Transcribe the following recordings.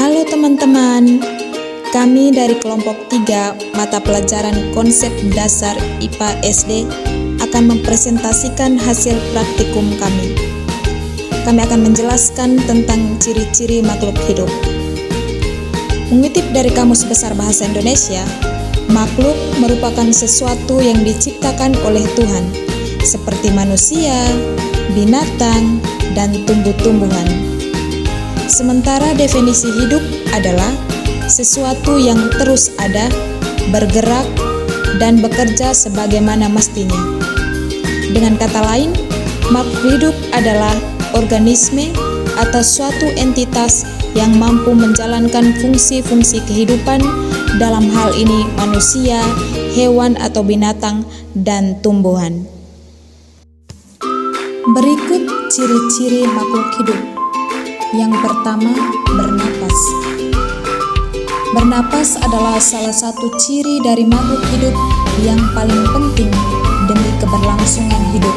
Halo teman-teman, kami dari kelompok 3 mata pelajaran konsep dasar IPA SD akan mempresentasikan hasil praktikum kami. Kami akan menjelaskan tentang ciri-ciri makhluk hidup. Mengutip dari Kamus Besar Bahasa Indonesia, makhluk merupakan sesuatu yang diciptakan oleh Tuhan, seperti manusia, binatang, dan tumbuh-tumbuhan. Sementara definisi hidup adalah sesuatu yang terus ada, bergerak, dan bekerja sebagaimana mestinya. Dengan kata lain, makhluk hidup adalah organisme atau suatu entitas yang mampu menjalankan fungsi-fungsi kehidupan, dalam hal ini manusia, hewan atau binatang, dan tumbuhan. Berikut ciri-ciri makhluk hidup. Yang pertama, bernapas. Bernapas adalah salah satu ciri dari makhluk hidup yang paling penting demi keberlangsungan hidup.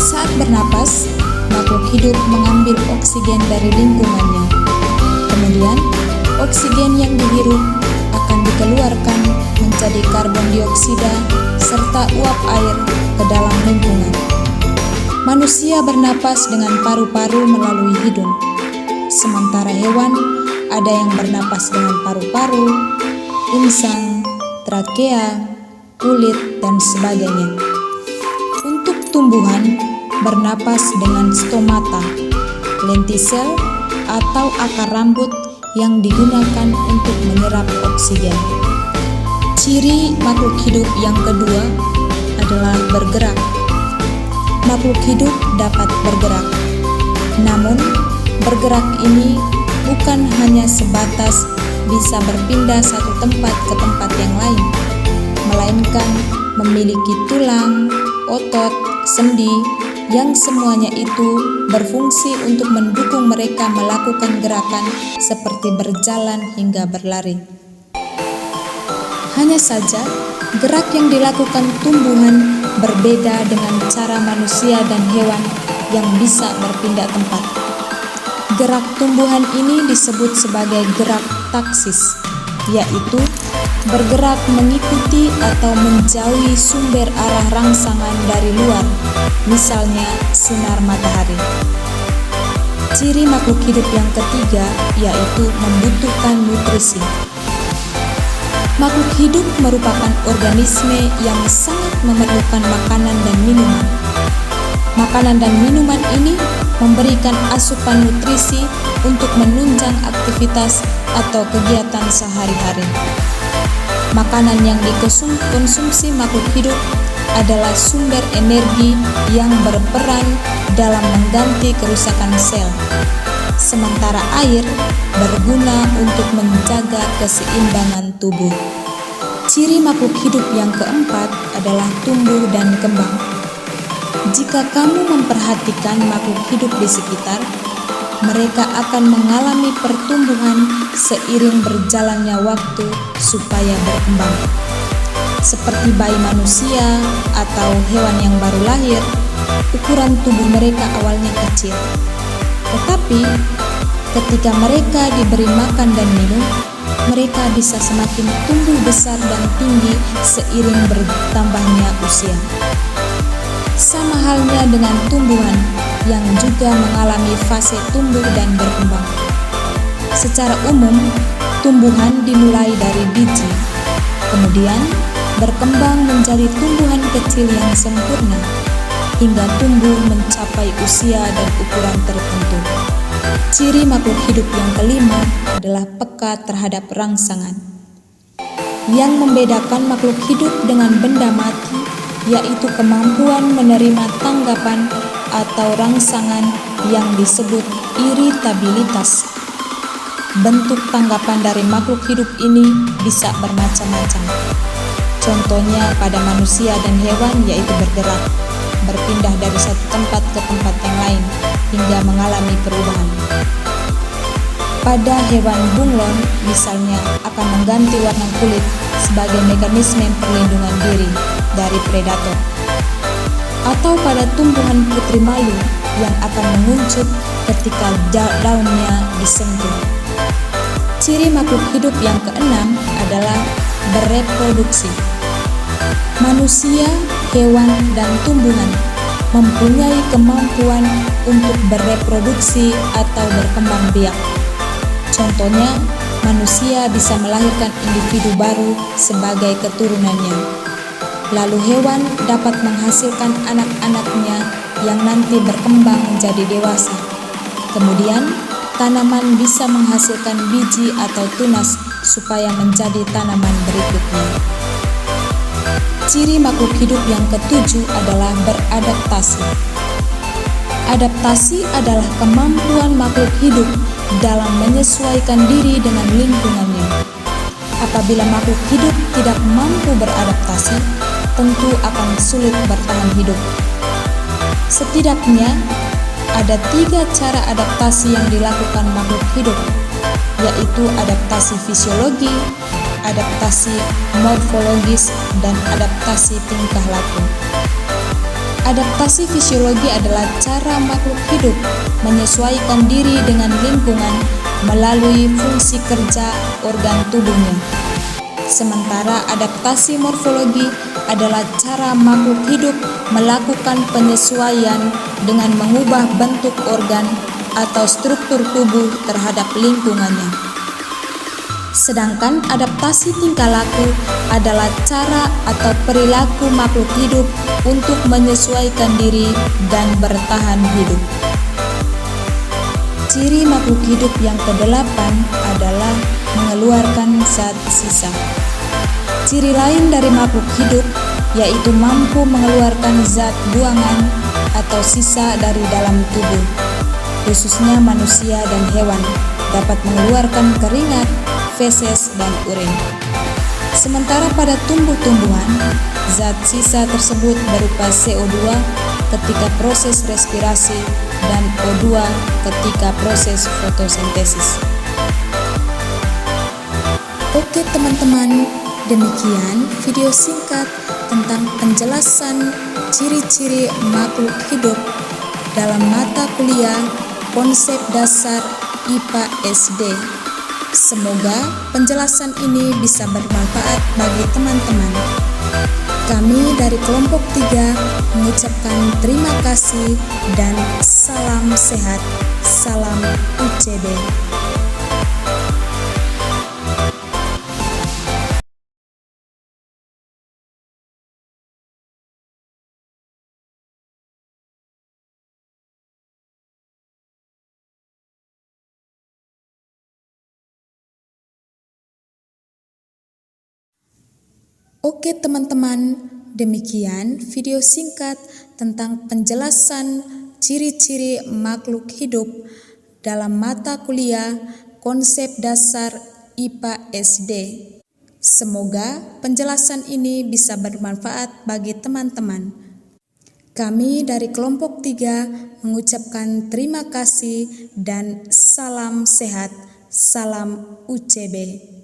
Saat bernapas, makhluk hidup mengambil oksigen dari lingkungannya. Kemudian, oksigen yang dihirup akan dikeluarkan menjadi karbon dioksida serta uap air ke dalam lingkungan. Manusia bernapas dengan paru-paru melalui hidung. Sementara hewan ada yang bernapas dengan paru-paru, insang, trakea, kulit, dan sebagainya. Untuk tumbuhan, bernapas dengan stomata, lentisel, atau akar rambut yang digunakan untuk menyerap oksigen. Ciri makhluk hidup yang kedua adalah bergerak. Makhluk hidup dapat bergerak, namun bergerak ini bukan hanya sebatas bisa berpindah satu tempat ke tempat yang lain, melainkan memiliki tulang, otot, sendi, yang semuanya itu berfungsi untuk mendukung mereka melakukan gerakan seperti berjalan hingga berlari. Hanya saja, gerak yang dilakukan tumbuhan berbeda dengan cara manusia dan hewan yang bisa berpindah tempat. Gerak tumbuhan ini disebut sebagai gerak taksis, yaitu bergerak mengikuti atau menjauhi sumber arah rangsangan dari luar, misalnya sinar matahari. Ciri makhluk hidup yang ketiga yaitu membutuhkan nutrisi. Makhluk hidup merupakan organisme yang sangat memerlukan makanan dan minuman. Makanan dan minuman ini memberikan asupan nutrisi untuk menunjang aktivitas atau kegiatan sehari-hari. Makanan yang dikonsumsi makhluk hidup adalah sumber energi yang berperan dalam mengganti kerusakan sel. Sementara air berguna untuk menjaga keseimbangan tubuh. Ciri makhluk hidup yang keempat adalah tumbuh dan kembang. Jika kamu memperhatikan makhluk hidup di sekitar, mereka akan mengalami pertumbuhan seiring berjalannya waktu supaya berkembang. Seperti bayi manusia atau hewan yang baru lahir, ukuran tubuh mereka awalnya kecil. Tetapi, ketika mereka diberi makan dan minum, mereka bisa semakin tumbuh besar dan tinggi seiring bertambahnya usia. Sama halnya dengan tumbuhan yang juga mengalami fase tumbuh dan berkembang. Secara umum, tumbuhan dimulai dari biji, kemudian berkembang menjadi tumbuhan kecil yang sempurna, hingga tumbuh mencapai usia dan ukuran tertentu. Ciri makhluk hidup yang kelima adalah peka terhadap rangsangan. Yang membedakan makhluk hidup dengan benda mati yaitu kemampuan menerima tanggapan atau rangsangan yang disebut iritabilitas. Bentuk tanggapan dari makhluk hidup ini bisa bermacam-macam. Contohnya pada manusia dan hewan yaitu bergerak, berpindah dari satu tempat ke tempat yang lain hingga mengalami perubahan. Pada hewan bunglon misalnya akan mengganti warna kulit sebagai mekanisme perlindungan diri dari predator. Atau pada tumbuhan putri mayu yang akan menguncup ketika daunnya disentuh. Ciri makhluk hidup yang keenam adalah bereproduksi. Manusia, hewan, dan tumbuhan mempunyai kemampuan untuk bereproduksi atau berkembang biak. Contohnya, manusia bisa melahirkan individu baru sebagai keturunannya. Lalu hewan dapat menghasilkan anak-anaknya yang nanti berkembang menjadi dewasa. Kemudian, tanaman bisa menghasilkan biji atau tunas supaya menjadi tanaman berikutnya. Ciri makhluk hidup yang ketujuh adalah beradaptasi. Adaptasi adalah kemampuan makhluk hidup dalam menyesuaikan diri dengan lingkungannya. Apabila makhluk hidup tidak mampu beradaptasi, tentu akan sulit bertahan hidup. Setidaknya, ada 3 cara adaptasi yang dilakukan makhluk hidup, yaitu adaptasi fisiologi, adaptasi morfologis, dan adaptasi tingkah laku. Adaptasi fisiologi adalah cara makhluk hidup menyesuaikan diri dengan lingkungan melalui fungsi kerja organ tubuhnya. Sementara adaptasi morfologi adalah cara makhluk hidup melakukan penyesuaian dengan mengubah bentuk organ atau struktur tubuh terhadap lingkungannya. Sedangkan adaptasi tingkah laku adalah cara atau perilaku makhluk hidup untuk menyesuaikan diri dan bertahan hidup. Ciri makhluk hidup yang kedelapan adalah mengeluarkan zat sisa. Ciri lain dari makhluk hidup yaitu mampu mengeluarkan zat buangan atau sisa dari dalam tubuh. Khususnya manusia dan hewan dapat mengeluarkan keringat, feses, dan urin. Sementara pada tumbuh-tumbuhan, zat sisa tersebut berupa CO2 ketika proses respirasi dan O2 ketika proses fotosintesis. Oke teman-teman, demikian video singkat tentang penjelasan ciri-ciri makhluk hidup dalam mata kuliah Konsep Dasar IPA SD. Semoga penjelasan ini bisa bermanfaat bagi teman-teman. Kami dari kelompok 3 mengucapkan terima kasih dan salam sehat. Salam UCB. Oke teman-teman, demikian video singkat tentang penjelasan ciri-ciri makhluk hidup dalam mata kuliah Konsep Dasar IPA SD. Semoga penjelasan ini bisa bermanfaat bagi teman-teman. Kami dari kelompok 3 mengucapkan terima kasih dan salam sehat. Salam UCB.